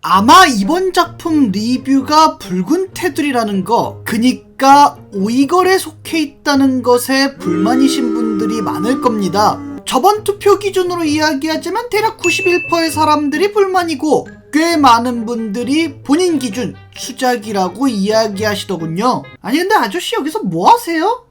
아마 이번 작품 리뷰가 붉은 테두리라는 거, 그니까 오이걸에 속해 있다는 것에 불만이신 분들이 많을 겁니다. 저번 투표 기준으로 이야기하자면 대략 91%의 사람들이 불만이고 꽤 많은 분들이 본인 기준 수작이라고 이야기하시더군요. 아니 근데 아저씨 여기서 뭐 하세요?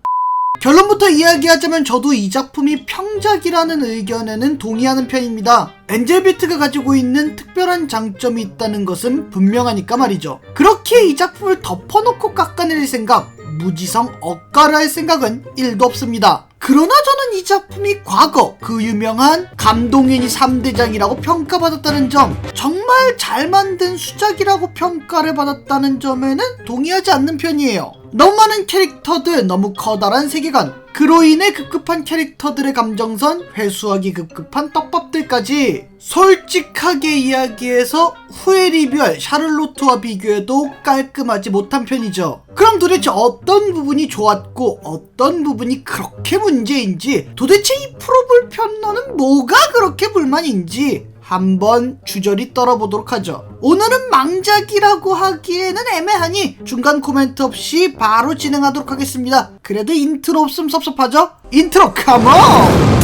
결론부터 이야기하자면 저도 이 작품이 평작이라는 의견에는 동의하는 편입니다. 엔젤비트가 가지고 있는 특별한 장점이 있다는 것은 분명하니까 말이죠. 그렇게 이 작품을 덮어놓고 깎아낼 생각, 무지성 억가를 할 생각은 1도 없습니다. 그러나 저는 이 작품이 과거 그 유명한 감동연이 3대장이라고 평가받았다는 점, 정말 잘 만든 수작이라고 평가를 받았다는 점에는 동의하지 않는 편이에요. 너무 많은 캐릭터들, 너무 커다란 세계관, 그로 인해 급급한 캐릭터들의 감정선, 회수하기 급급한 떡밥들까지 솔직하게 이야기해서 후에 리뷰할 샤를로트와 비교해도 깔끔하지 못한 편이죠. 그럼 도대체 어떤 부분이 좋았고 어떤 부분이 그렇게 문제인지, 도대체 이 프로볼 편너는 뭐가 그렇게 불만인지 한번 주저리 떨어보도록 하죠. 오늘은 망작이라고 하기에는 애매하니 중간 코멘트 없이 바로 진행하도록 하겠습니다. 그래도 인트로 없음 섭섭하죠? 인트로 컴온!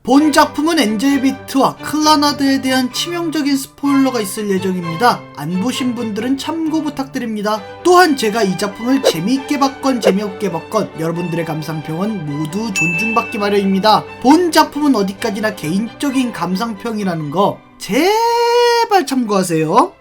본 작품은 엔젤비트와 클라나드에 대한 치명적인 스포일러가 있을 예정입니다. 안 보신 분들은 참고 부탁드립니다. 또한 제가 이 작품을 재미있게 봤건 재미없게 봤건 여러분들의 감상평은 모두 존중받기 마련입니다. 본 작품은 어디까지나 개인적인 감상평이라는 거 제발 참고하세요.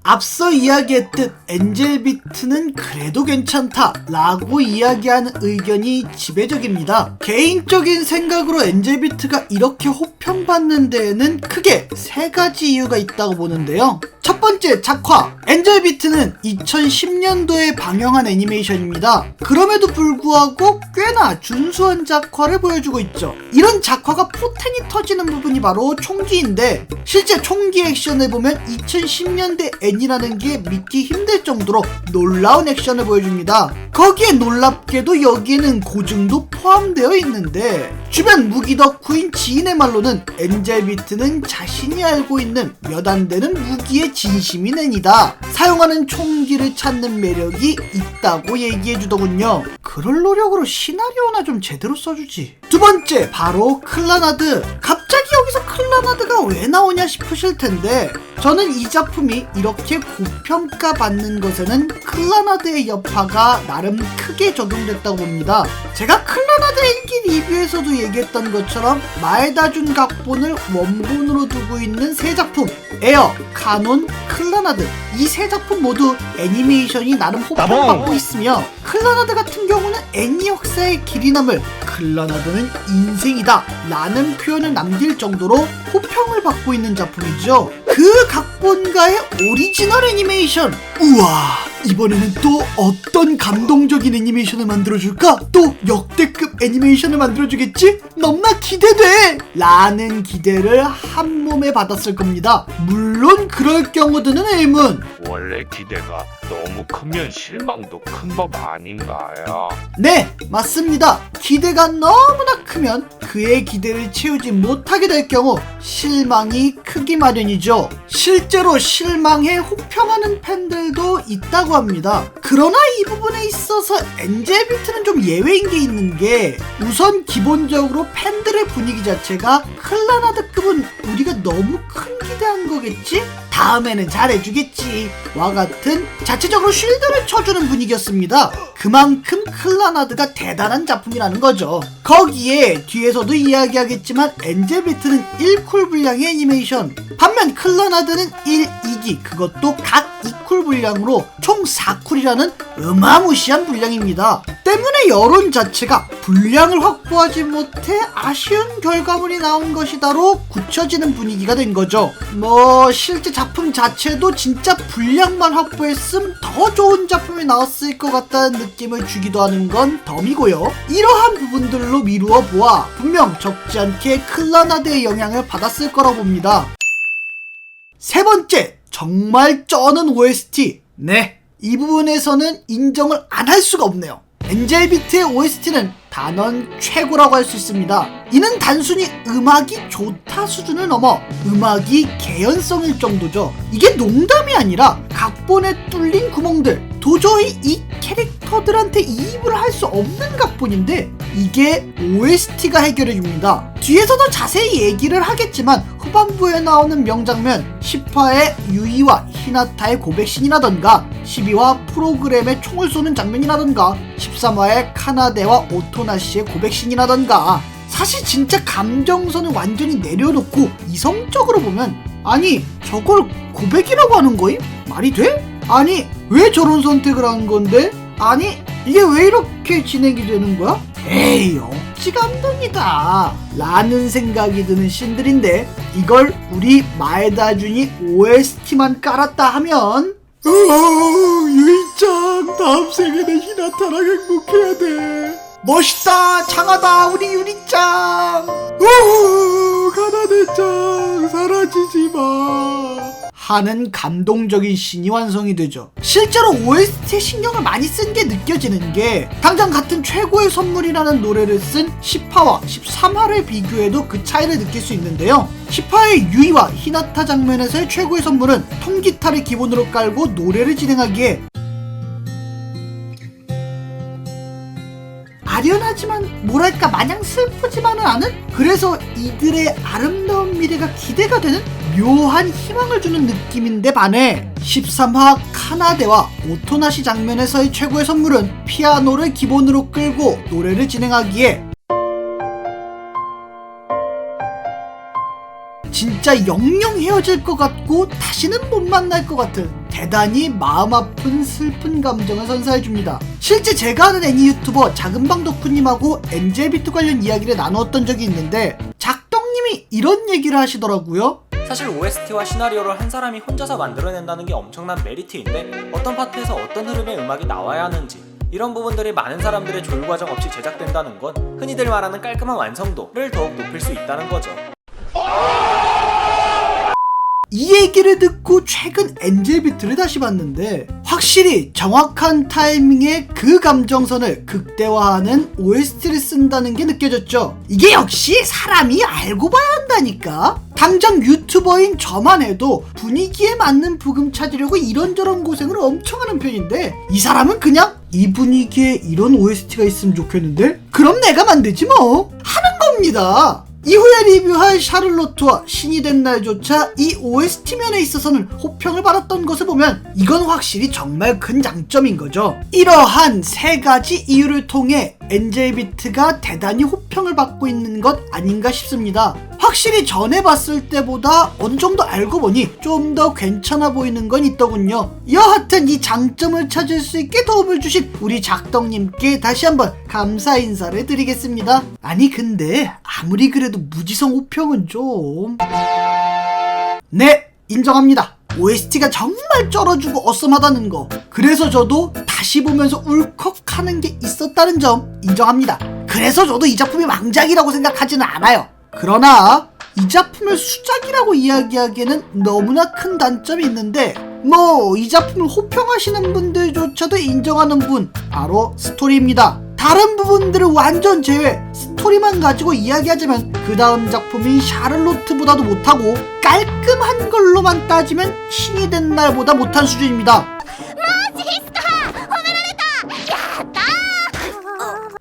앞서 이야기했듯 엔젤비트는 그래도 괜찮다 라고 이야기하는 의견이 지배적입니다. 개인적인 생각으로 엔젤비트가 이렇게 호평받는 데에는 크게 3가지 이유가 있다고 보는데요. 첫 번째, 작화. 엔젤비트는 2010년도에 방영한 애니메이션입니다. 그럼에도 불구하고 꽤나 준수한 작화를 보여주고 있죠. 이런 작화가 포텐이 터지는 부분이 바로 총기인데, 실제 총기 액션을 보면 2010년대 애니라는 게 믿기 힘들 정도로 놀라운 액션을 보여줍니다. 거기에 놀랍게도 여기에는 고증도 포함되어 있는데, 주변 무기 덕후인 지인의 말로는 엔젤비트는 자신이 알고 있는 몇 안 되는 무기의 진심인 애니다. 사용하는 총기를 찾는 매력이 있다고 얘기해주더군요. 그럴 노력으로 시나리오나 좀 제대로 써주지. 두 번째, 바로 클라나드. 갑자기 여기서 클라나드가 왜 나오냐 싶으실 텐데, 저는 이 작품이 이렇게 고평가받는 것에는 클라나드의 여파가 나름 크게 적용됐다고 봅니다. 제가 클라나드 일기 리뷰에서도 얘기했던 것처럼 마에다 준 각본을 원본으로 두고 있는 세 작품, 에어, 카논, 클라나드, 이 세 작품 모두 애니메이션이 나름 호평받고 있으며, 클라나드 같은 경우는 애니 역사의 길이 남을 클라나드는 인생이다 라는 표현을 남길 정도로 호평을 받고 있는 작품이죠. 그 각본가의 오리지널 애니메이션, 우와, 이번에는 또 어떤 감동적인 애니메이션을 만들어줄까? 또 역대급 애니메이션을 만들어주겠지? 너무나 기대돼! 라는 기대를 한 몸에 받았을 겁니다. 물론 그럴 경우 드는 의문, 원래 기대가 너무 크면 실망도 큰 법 아닌가요? 네, 맞습니다. 기대가 너무나 크면 그의 기대를 채우지 못하게 될 경우 실망이 크기 마련이죠. 실제로 실망해 호평하는 팬들도 있다고 합니다. 그러나 이 부분에 있어서 엔젤비트는 좀 예외인 게 있는 게, 우선 기본적으로 팬들의 분위기 자체가 클라나드급은 우리가 너무 큰 기대한 거겠지? 다음에는 잘해주겠지 와 같은 자체적으로 쉴드를 쳐주는 분위기였습니다. 그만큼 클라나드가 대단한 작품이라는 거죠. 거기에 뒤에서도 이야기하겠지만 엔젤비트는 1쿨 분량의 애니메이션, 반면 클라나드는 1, 2기, 그것도 각 2쿨 분량으로 총 4쿨이라는 어마무시한 분량입니다. 때문에 여론 자체가 분량을 확보하지 못해 아쉬운 결과물이 나온 것이다로 굳혀지는 분위기가 된 거죠. 실제 작품 자체도 진짜 분량만 확보했음 더 좋은 작품이 나왔을 것 같다는 느낌을 주기도 하는 건 덤이고요. 이러한 부분들로 미루어 보아 분명 적지 않게 클라나드의 영향을 받았을 거라고 봅니다. 세 번째, 정말 쩌는 OST. 네, 이 부분에서는 인정을 안 할 수가 없네요. 엔젤비트의 OST는 단언 최고라고 할 수 있습니다. 이는 단순히 음악이 좋다 수준을 넘어 음악이 개연성일 정도죠. 이게 농담이 아니라 각본에 뚫린 구멍들, 도저히 이 캐릭터들한테 이입을 할 수 없는 각본인데 이게 OST가 해결해줍니다. 뒤에서도 자세히 얘기를 하겠지만 후반부에 나오는 명장면 10화의 유이와 히나타의 고백신이라던가 12화 프로그램에 총을 쏘는 장면이라던가 13화의 카나데와 오토나시의 고백신이라던가 사실 진짜 감정선을 완전히 내려놓고 이성적으로 보면 아니 저걸 고백이라고 하는 거임? 말이 돼? 아니 왜 저런 선택을 한 건데? 아니 이게 왜 이렇게 진행이 되는 거야? 에이 억지 감동이다 라는 생각이 드는 씬들인데 이걸 우리 마에다준이 OST만 깔았다 하면 유이짱 다음 생에는 히나타랑 행복해야 돼. 멋있다 장하다 우리 유리짱. 가나데짱 사라지지 마 하는 감동적인 씬이 완성이 되죠. 실제로 OST에 신경을 많이 쓴 게 느껴지는 게 당장 같은 최고의 선물이라는 노래를 쓴 10화와 13화를 비교해도 그 차이를 느낄 수 있는데요. 10화의 유이와 히나타 장면에서의 최고의 선물은 통기타를 기본으로 깔고 노래를 진행하기에 아련하지만 뭐랄까 마냥 슬프지만은 않은 그래서 이들의 아름다운 미래가 기대가 되는 묘한 희망을 주는 느낌인데 반해 13화 카나데와 오토나시 장면에서의 최고의 선물은 피아노를 기본으로 끌고 노래를 진행하기에 진짜 영영 헤어질 것 같고 다시는 못 만날 것 같은 대단히 마음 아픈 슬픈 감정을 선사해줍니다. 실제 제가 아는 애니 유튜버 작은방 덕후님하고 엔젤비트 관련 이야기를 나누었던 적이 있는데 작덕님이 이런 얘기를 하시더라고요. 사실 OST와 시나리오를 한 사람이 혼자서 만들어낸다는 게 엄청난 메리트인데 어떤 파트에서 어떤 흐름의 음악이 나와야 하는지 이런 부분들이 많은 사람들의 조율 과정 없이 제작된다는 건 흔히들 말하는 깔끔한 완성도를 더욱 높일 수 있다는 거죠. 이 얘기를 듣고 최근 엔젤비트를 다시 봤는데 확실히 정확한 타이밍에 그 감정선을 극대화하는 OST를 쓴다는 게 느껴졌죠. 이게 역시 사람이 알고 봐야 한다니까. 당장 유튜버인 저만 해도 분위기에 맞는 부금 찾으려고 이런저런 고생을 엄청 하는 편인데 이 사람은 그냥 이 분위기에 이런 OST가 있으면 좋겠는데? 그럼 내가 만들지 뭐 하는 겁니다. 이후에 리뷰할 샤를로트와 신이 된 날조차 이 OST 면에 있어서는 호평을 받았던 것을 보면 이건 확실히 정말 큰 장점인 거죠. 이러한 세 가지 이유를 통해 엔젤비트가 대단히 호평을 받고 있는 것 아닌가 싶습니다. 확실히 전에 봤을 때보다 어느 정도 알고 보니 좀 더 괜찮아 보이는 건 있더군요. 여하튼 이 장점을 찾을 수 있게 도움을 주신 우리 작덕님께 다시 한번 감사 인사를 드리겠습니다. 아니 근데 아무리 그래도 무지성 호평은 좀... 네, 인정합니다. OST가 정말 쩔어주고 어썸하다는 거. 그래서 저도 다시 보면서 울컥하는 게 있었다는 점 인정합니다. 그래서 저도 이 작품이 망작이라고 생각하지는 않아요. 그러나 이 작품을 수작이라고 이야기하기에는 너무나 큰 단점이 있는데 뭐 이 작품을 호평하시는 분들조차도 인정하는 분 바로 스토리입니다. 다른 부분들을 완전 제외 스토리만 가지고 이야기하자면 그 다음 작품인 샤를로트보다도 못하고 깔끔한 걸로만 따지면 신이 된 날보다 못한 수준입니다.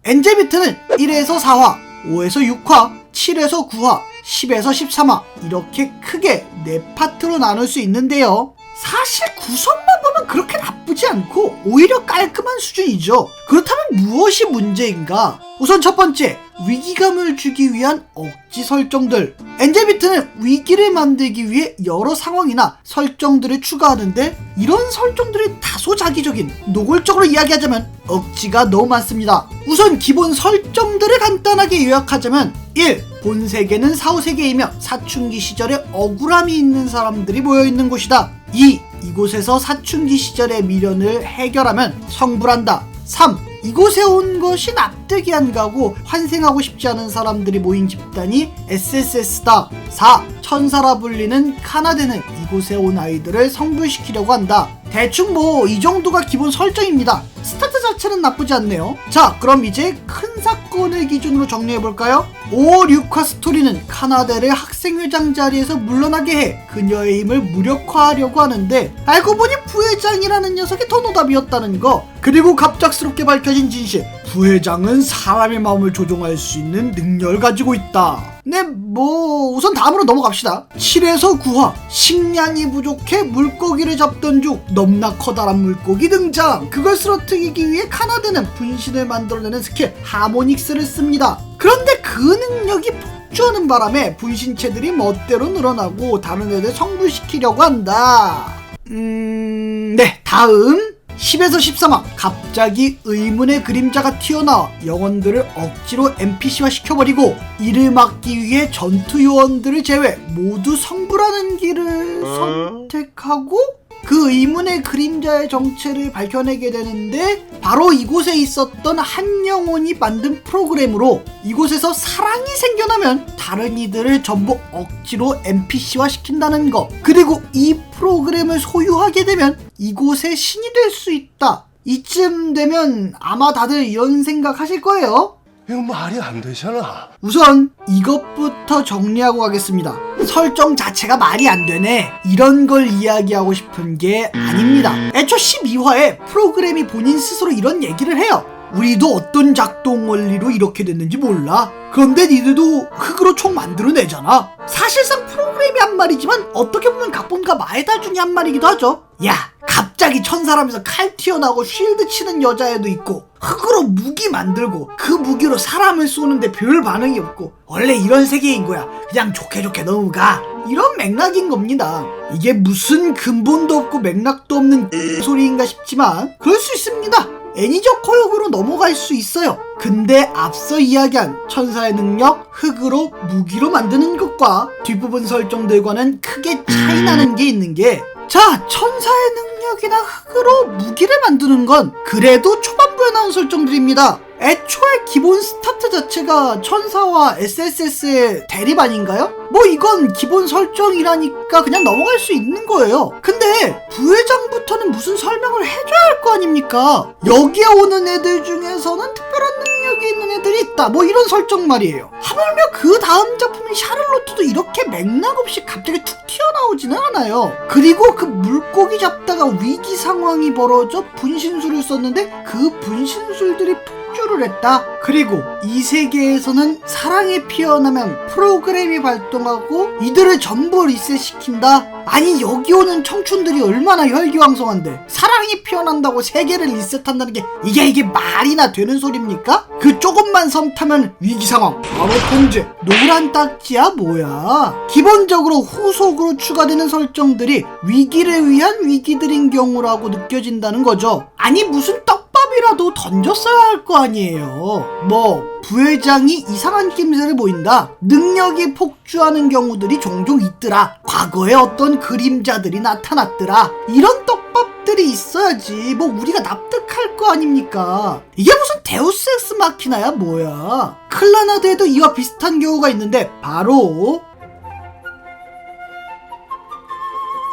엔젤비트는 1에서 4화, 5에서 6화, 7에서 9화, 10에서 13화 이렇게 크게 4파트로 나눌 수 있는데요. 사실 구성만 보면 그렇게 나쁘지 않고 오히려 깔끔한 수준이죠. 그렇다면 무엇이 문제인가? 우선 첫 번째, 위기감을 주기 위한 억지 설정들. 엔젤비트는 위기를 만들기 위해 여러 상황이나 설정들을 추가하는데 이런 설정들이 다소 자기적인, 노골적으로 이야기하자면 억지가 너무 많습니다. 우선 기본 설정들을 간단하게 요약하자면 1. 본 세계는 사후세계이며 사춘기 시절에 억울함이 있는 사람들이 모여있는 곳이다. 2. 이곳에서 사춘기 시절의 미련을 해결하면 성불한다. 3. 이곳에 온 것이 납득이 안 가고 환생하고 싶지 않은 사람들이 모인 집단이 SSS다. 4. 천사라 불리는 카나데는 이곳에 온 아이들을 성불시키려고 한다. 대충 뭐 이 정도가 기본 설정입니다. 스타트 자체는 나쁘지 않네요. 자, 그럼 이제 큰 사건을 기준으로 정리해볼까요? 5, 6화 스토리는 카나데를 학생회장 자리에서 물러나게 해 그녀의 힘을 무력화하려고 하는데, 알고 보니 부회장이라는 녀석이 더 노답이었다는 거. 그리고 갑작스럽게 밝혀진 진실, 부회장은 사람의 마음을 조종할 수 있는 능력을 가지고 있다. 네, 뭐 우선 다음으로 넘어갑시다. 7에서 9화, 식량이 부족해 물고기를 잡던 중 넘나 커다란 물고기 등장. 그걸 쓰러뜨리기 위해 카나데는 분신을 만들어내는 스킬 하모닉스를 씁니다. 그런데 그 능력이 폭주하는 바람에 분신체들이 멋대로 늘어나고 다른 애들 성불시키려고 한다. 네, 다음 10에서 13화, 갑자기 의문의 그림자가 튀어나와 영혼들을 억지로 NPC화 시켜버리고 이를 막기 위해 전투 요원들을 제외 모두 성불하는 길을 선택하고 그 의문의 그림자의 정체를 밝혀내게 되는데, 바로 이곳에 있었던 한 영혼이 만든 프로그램으로 이곳에서 사랑이 생겨나면 다른 이들을 전부 억지로 NPC화 시킨다는 거. 그리고 이 프로그램을 소유하게 되면 이곳의 신이 될 수 있다. 이쯤 되면 아마 다들 이런 생각 하실 거예요. 이거 말이 안 되잖아. 우선 이것부터 정리하고 가겠습니다. 설정 자체가 말이 안 되네, 이런 걸 이야기하고 싶은 게 아닙니다. 애초 12화에 프로그램이 본인 스스로 이런 얘기를 해요. 우리도 어떤 작동 원리로 이렇게 됐는지 몰라. 그런데 니들도 흙으로 총 만들어내잖아. 사실상 프로그램이 한 말이지만 어떻게 보면 각본가 마에다 중에 한 말이기도 하죠. 야, 갑자기 천사람에서 칼 튀어나오고 쉴드 치는 여자애도 있고, 흙으로 무기 만들고 그 무기로 사람을 쏘는데 별 반응이 없고, 원래 이런 세계인 거야, 그냥 좋게 좋게 넘어가, 이런 맥락인 겁니다. 이게 무슨 근본도 없고 맥락도 없는 소리인가 싶지만 그럴 수 있습니다. 애니적 허용으로 넘어갈 수 있어요. 근데 앞서 이야기한 천사의 능력, 흙으로 무기로 만드는 것과 뒷부분 설정들과는 크게 차이 나는 게 있는 게, 자, 천사의 능력이나 흙으로 무기를 만드는 건 그래도 초반부에 나온 설정들입니다. 애초에 기본 스타트 자체가 천사와 SSS의 대립 아닌가요? 뭐 이건 기본 설정이라니까 그냥 넘어갈 수 있는 거예요. 근데 부회장부터는 무슨 설명을 해줘야 할 거 아닙니까? 여기에 오는 애들 중에서는 특별한 능력이 있는 애들이 있다, 뭐 이런 설정 말이에요. 하물며 그 다음 작품인 샤를로트도 이렇게 맥락 없이 갑자기 툭 튀어나오지는 않아요. 그리고 그 물고기 잡다가 위기 상황이 벌어져 분신술을 썼는데 그 분신술들이 폭주를 했다. 그리고 이 세계에서는 사랑이 피어나면 프로그램이 발동하고 이들을 전부 리셋시킨다. 아니, 여기 오는 청춘들이 얼마나 혈기왕성한데 사랑이 피어난다고 세계를 리셋한다는 게 이게 말이나 되는 소리입니까? 그 조금만 섬 타면 위기상황 바로 통제, 노란 딱지야 뭐야. 기본적으로 후속으로 추가되는 설정들이 위기를 위한 위기들인 경우라고 느껴진다는 거죠. 아니, 무슨 떡밥이라도 던졌어야 할 거 아니에요. 뭐 부회장이 이상한 낌새를 보인다, 능력이 폭주하는 경우들이 종종 있더라, 과거에 어떤 그림자들이 나타났더라, 이런 떡밥들이 있어야지 뭐 우리가 납득할 거 아닙니까? 이게 무슨 데우스 엑스 마키나야 뭐야. 클라나드에도 이와 비슷한 경우가 있는데, 바로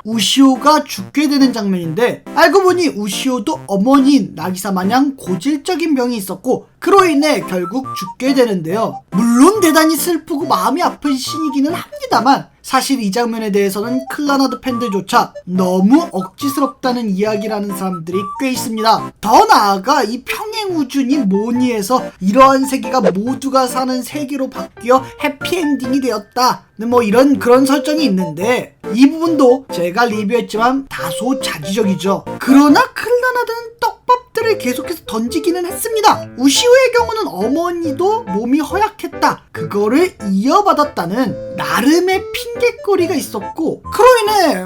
우시오가 죽게 되는 장면인데, 알고 보니 우시오도 어머니인 나기사 마냥 고질적인 병이 있었고 그로 인해 결국 죽게 되는데요. 물론 대단히 슬프고 마음이 아픈 신이기는 합니다만, 사실 이 장면에 대해서는 클라나드 팬들조차 너무 억지스럽다는 이야기라는 사람들이 꽤 있습니다. 더 나아가 이 평행우주니 뭐니 해서 이러한 세계가 모두가 사는 세계로 바뀌어 해피엔딩이 되었다, 뭐 이런 그런 설정이 있는데, 이 부분도 제가 리뷰했지만 다소 자기적이죠. 그러나 클라나드는 떡밥들을 계속해서 던지기는 했습니다. 우시오의 경우는 어머니도 몸이 허약했다, 그거를 이어받았다는 나름의 핑계거리가 있었고, 그로 인해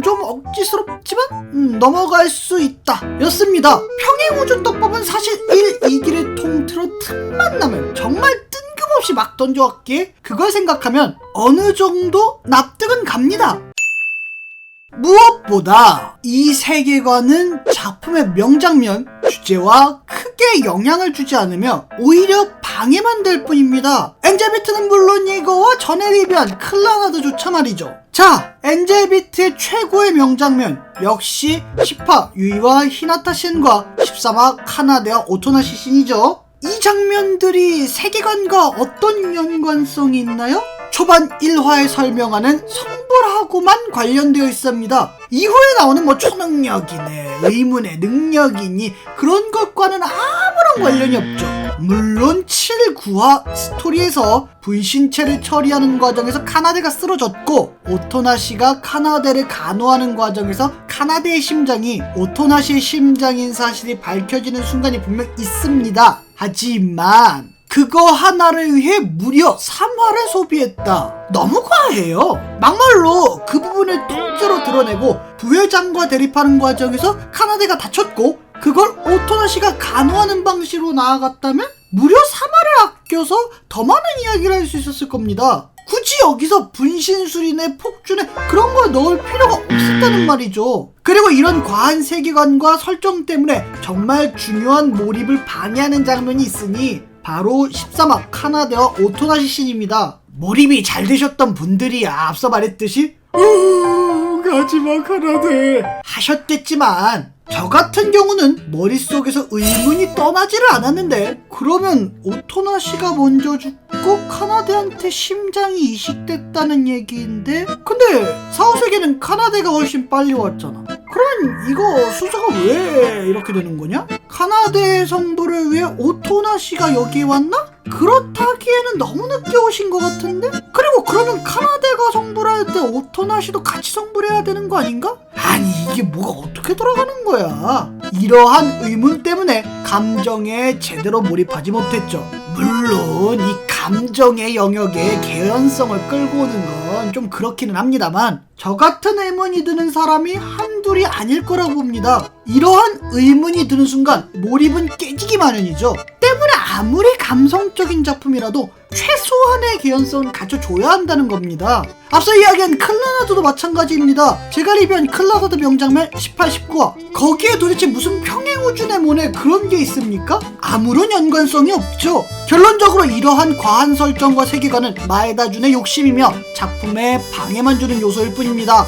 좀 억지스럽지만 넘어갈 수 있다 였습니다. 평행우주 떡밥은 사실 1, 2기를 통틀어 틈만 나면 정말 뜬금없이 막 던져왔기에 그걸 생각하면 어느 정도 납득은 갑니다. 무엇보다 이 세계관은 작품의 명장면, 주제와 크게 영향을 주지 않으며 오히려 방해만 될 뿐입니다. 엔젤비트는 물론 이거와 전에 리뷰한 클라나드조차 말이죠. 자, 엔젤비트의 최고의 명장면 역시 10화 유이와 히나타 씬과 13화 카나데와 오토나시 씬이죠. 이 장면들이 세계관과 어떤 연관성이 있나요? 초반 1화에 설명하는 성불하고만 관련되어 있습니다. 이후에 나오는 뭐 초능력이네, 의문의 능력이니 그런 것과는 아무런 관련이 없죠. 물론 7, 9화 스토리에서 분신체를 처리하는 과정에서 카나데가 쓰러졌고 오토나시가 카나데를 간호하는 과정에서 카나데의 심장이 오토나시의 심장인 사실이 밝혀지는 순간이 분명 있습니다. 하지만 그거 하나를 위해 무려 3화를 소비했다. 너무 과해요. 막말로 그 부분을 통째로 드러내고 부회장과 대립하는 과정에서 카나데가 다쳤고 그걸 오토나시가 간호하는 방식으로 나아갔다면 무려 3화를 아껴서 더 많은 이야기를 할 수 있었을 겁니다. 굳이 여기서 분신술이네 폭주네 그런 걸 넣을 필요가 없었다는 말이죠. 그리고 이런 과한 세계관과 설정 때문에 정말 중요한 몰입을 방해하는 장면이 있으니 바로 13화 카나데와 오토나시 씬입니다. 몰입이 잘 되셨던 분들이 앞서 말했듯이 가지마 카나데 하셨겠지만 저 같은 경우는 머릿속에서 의문이 떠나지를 않았는데 그러면 오토나시가 먼저 죽고 카나데한테 심장이 이식됐다는 얘기인데 근데 사후세계는 카나데가 훨씬 빨리 왔잖아. 그러면 이거 순서가 왜 이렇게 되는 거냐? 카나데의 성부를 위해 오토나시가 여기에 왔나? 그렇다기에는 너무 늦게 오신 것 같은데? 그리고 그러면 카나데가 성불 할 때 오토나시도 같이 성불해야 되는 거 아닌가? 아니 이게 뭐가 어떻게 돌아가는 거야? 이러한 의문 때문에 감정에 제대로 몰입하지 못했죠. 물론 이 감정의 영역에 개연성을 끌고 오는 건 좀 그렇기는 합니다만 저 같은 의문이 드는 사람이 한둘이 아닐 거라고 봅니다. 이러한 의문이 드는 순간 몰입은 깨지기 마련이죠. 때문에 아무리 감성적인 작품이라도 최소한의 개연성은 갖춰줘야 한다는 겁니다. 앞서 이야기한 클라나드도 마찬가지입니다. 제가 리뷰한 클라나드 명장면 18, 19화 거기에 도대체 무슨 평행우주 내모네 그런 게 있습니까? 아무런 연관성이 없죠. 결론적으로 이러한 과한 설정과 세계관은 마에다준의 욕심이며 작품에 방해만 주는 요소일 뿐입니다.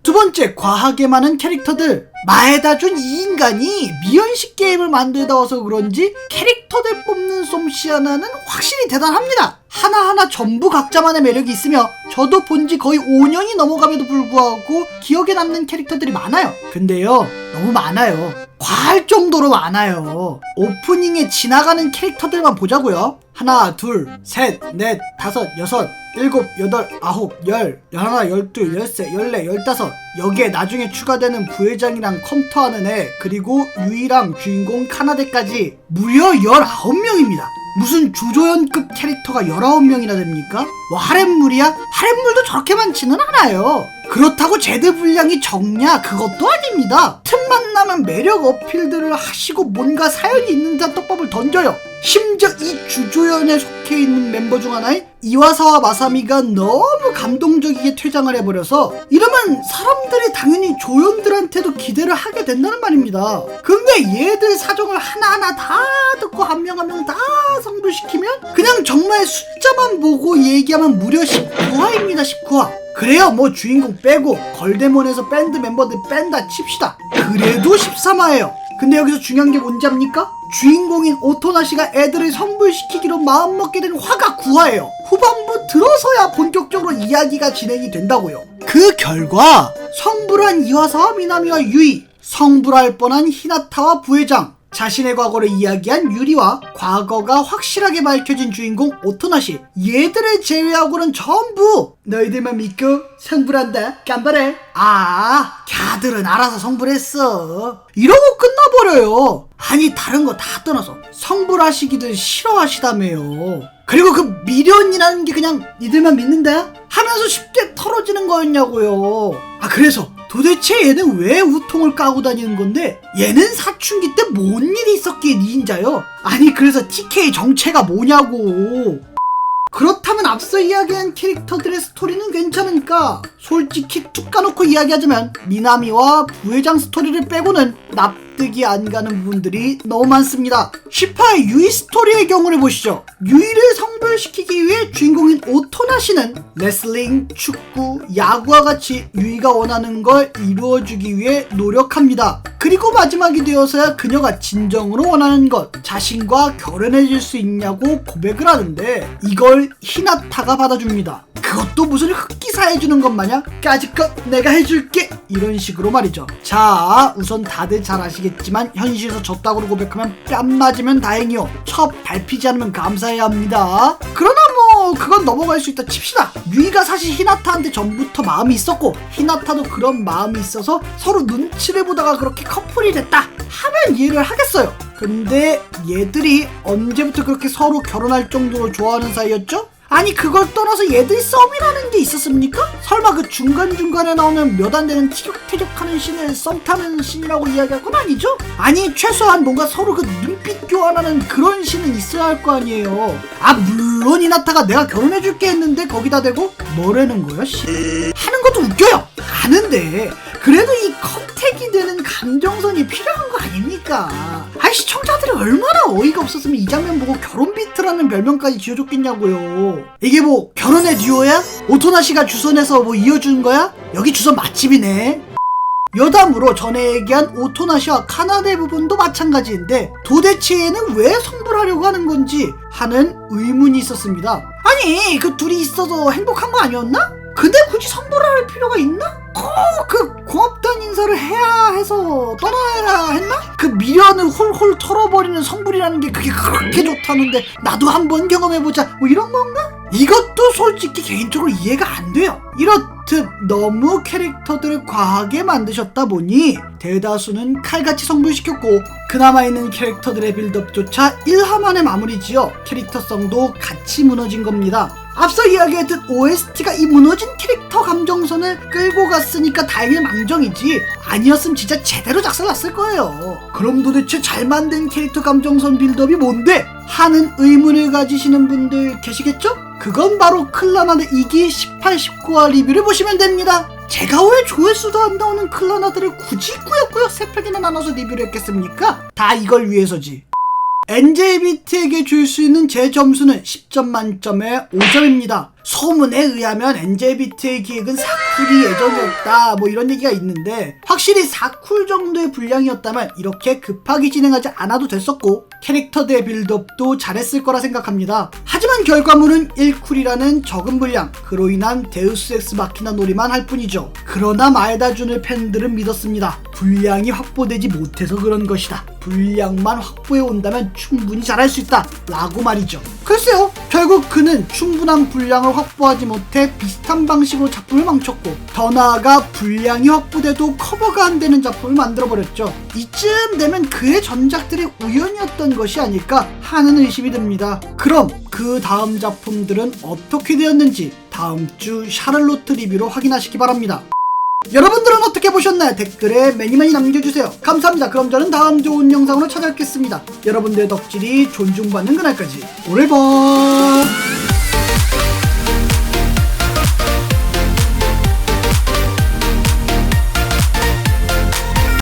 두 번째, 과하게 많은 캐릭터들. 마에다준 이 인간이 미연식 게임을 만들다 와서 그런지 캐릭터들 뽑는 솜씨 하나는 확실히 대단합니다. 하나하나 전부 각자만의 매력이 있으며 저도 본지 거의 5년이 넘어감에도 불구하고 기억에 남는 캐릭터들이 많아요. 근데요, 너무 많아요. 과할 정도로 많아요. 오프닝에 지나가는 캐릭터들만 보자고요. 하나, 둘, 셋, 넷, 다섯, 여섯, 일곱, 여덟, 아홉, 열, 열하나, 열둘, 열세, 열네, 열다섯. 여기에 나중에 추가되는 부회장이랑 컴퓨터하는 애, 그리고 유이랑 주인공 카나데까지 무려 19명입니다. 무슨 조조연급 캐릭터가 19명이나 됩니까? 뭐 하렘물이야? 하렘물도 저렇게 많지는 않아요. 그렇다고 제드 분량이 적냐? 그것도 아닙니다. 틈만 나면 매력 어필들을 하시고 뭔가 사연이 있는 듯한 떡밥을 던져요. 심지어 이 주조연에 속해 있는 멤버 중 하나인 이와사와 마사미가 너무 감동적이게 퇴장을 해버려서 이러면 사람들이 당연히 조연들한테도 기대를 하게 된다는 말입니다. 근데 얘들 사정을 하나하나 다 듣고 한 명 한 명 다 성불시키면 그냥 정말 숫자만 보고 얘기하면 무려 19화입니다. 19화. 그래요, 뭐 주인공 빼고 걸데몬에서 밴드 멤버들 뺀다 칩시다. 그래도 13화예요. 근데 여기서 중요한 게 뭔지 압니까? 주인공인 오토나시가 애들을 성불시키기로 마음먹게 된 화가 9화예요. 후반부 들어서야 본격적으로 이야기가 진행이 된다고요. 그 결과 성불한 이와사와 미나미와 유이, 성불할 뻔한 히나타와 부회장, 자신의 과거를 이야기한 유리와 과거가 확실하게 밝혀진 주인공 오토나시, 얘들을 제외하고는 전부 너희들만 믿고 성불한다 깜발해. 걔들은 알아서 성불했어 이러고 끝나버려요. 아니 다른 거 다 떠나서 성불하시기들 싫어하시다며요. 그리고 그 미련이라는 게 그냥 니들만 믿는다 하면서 쉽게 털어지는 거였냐고요. 그래서 도대체 얘는 왜 우통을 까고 다니는 건데 얘는 사춘기 때 뭔 일이 있었기에 닌자요? 아니 그래서 TK 정체가 뭐냐고. 그렇다면 앞서 이야기한 캐릭터들의 스토리는 괜찮으니까 솔직히 툭 까놓고 이야기하자면 미나미와 부회장 스토리를 빼고는 납득이 안 가는 부분들이 너무 많습니다. 10화의 유이 스토리의 경우를 보시죠. 유이를 성불시키기 위해 주인공인 오토나 씨는 레슬링, 축구, 야구와 같이 유이가 원하는 걸 이루어주기 위해 노력합니다. 그리고 마지막이 되어서야 그녀가 진정으로 원하는 것, 자신과 결혼해줄 수 있냐고 고백을 하는데 이걸 히나타가 받아줍니다. 그것도 무슨 흑기사 해주는 것 마냥 까짓것 내가 해줄게 이런 식으로 말이죠. 자, 우선 다들 잘 아시겠지만 현실에서 졌다고 고백하면 뺨 맞으면 다행이요, 첩 밟히지 않으면 감사해야 합니다. 그러나 뭐 그건 넘어갈 수 있다 칩시다. 유이가 사실 히나타한테 전부터 마음이 있었고 히나타도 그런 마음이 있어서 서로 눈치를 보다가 그렇게 커플이 됐다 하면 이해를 하겠어요. 근데 얘들이 언제부터 그렇게 서로 결혼할 정도로 좋아하는 사이였죠? 아니 그걸 떠나서 얘들이 썸이라는 게 있었습니까? 설마 그 중간중간에 나오는 몇 안 되는 티격태격하는 씬을 썸 타는 씬이라고 이야기할 건 아니죠? 아니 최소한 뭔가 서로 그 눈빛 교환하는 그런 씬은 있어야 할 거 아니에요. 아 물론 이나타가 내가 결혼해줄게 했는데 거기다 대고 뭐라는 거야 씨 하는 것도 웃겨요. 아는데 그래도 이 컨택이 되는 감정선이 필요한 거 아닙니까? 아니 시청자들이 얼마나 어이가 없었으면 이 장면 보고 결혼 비트라는 별명까지 지어줬겠냐고요. 이게 뭐 결혼의 듀오야? 오토나 씨가 주선해서 뭐 이어주는 거야? 여기 주선 맛집이네. 여담으로 전에 얘기한 오토나 씨와 카나데 부분도 마찬가지인데 도대체 얘는 왜 성불하려고 하는 건지 하는 의문이 있었습니다. 아니 그 둘이 있어서 행복한 거 아니었나? 근데 굳이 성불할 필요가 있나? 그 고맙다는 인사를 해야 해서 떠나야 했나? 그 미련을 홀홀 털어버리는 성불이라는 게 그게 그렇게 좋다는데 나도 한번 경험해보자 뭐 이런 건가? 이것도 솔직히 개인적으로 이해가 안 돼요. 이렇듯 너무 캐릭터들을 과하게 만드셨다 보니 대다수는 칼같이 성불시켰고 그나마 있는 캐릭터들의 빌드업조차 1화 만에 마무리지어 캐릭터성도 같이 무너진 겁니다. 앞서 이야기했듯 OST가 이 무너진 캐릭터 감정선을 끌고 갔으니까 다행일 망정이지 아니었으면 진짜 제대로 작살났을 거예요. 그럼 도대체 잘 만든 캐릭터 감정선 빌드업이 뭔데? 하는 의문을 가지시는 분들 계시겠죠? 그건 바로 클라나드 2기 18, 19화 리뷰를 보시면 됩니다. 제가 왜 조회수도 안 나오는 클라나드를 굳이 꾸역꾸역 3편이나 나눠서 리뷰를 했겠습니까? 다 이걸 위해서지. NJBT에게 줄 수 있는 제 점수는 10점 만점에 5점입니다. 소문에 의하면 NJBT의 기획은 4쿨이 예정이었다 뭐 이런 얘기가 있는데 확실히 4쿨 정도의 분량이었다면 이렇게 급하게 진행하지 않아도 됐었고 캐릭터들의 빌드업도 잘했을 거라 생각합니다. 하지만 결과물은 1쿨이라는 적은 분량, 그로 인한 데우스 엑스 마키나 놀이만 할 뿐이죠. 그러나 마에다준을 팬들은 믿었습니다. 분량이 확보되지 못해서 그런 것이다. 분량만 확보해 온다면 충분히 잘할 수 있다 라고 말이죠. 글쎄요, 결국 그는 충분한 분량을 확보하지 못해 비슷한 방식으로 작품을 망쳤고 더 나아가 분량이 확보돼도 커버가 안 되는 작품을 만들어버렸죠. 이쯤 되면 그의 전작들이 우연이었던 것이 아닐까 하는 의심이 듭니다. 그럼 그 다음 작품들은 어떻게 되었는지 다음 주 샤를로트 리뷰로 확인하시기 바랍니다. 여러분들은 어떻게 보셨나요? 댓글에 많이 남겨주세요. 감사합니다. 그럼 저는 다음 좋은 영상으로 찾아뵙겠습니다. 여러분들의 덕질이 존중받는 그날까지 오래번.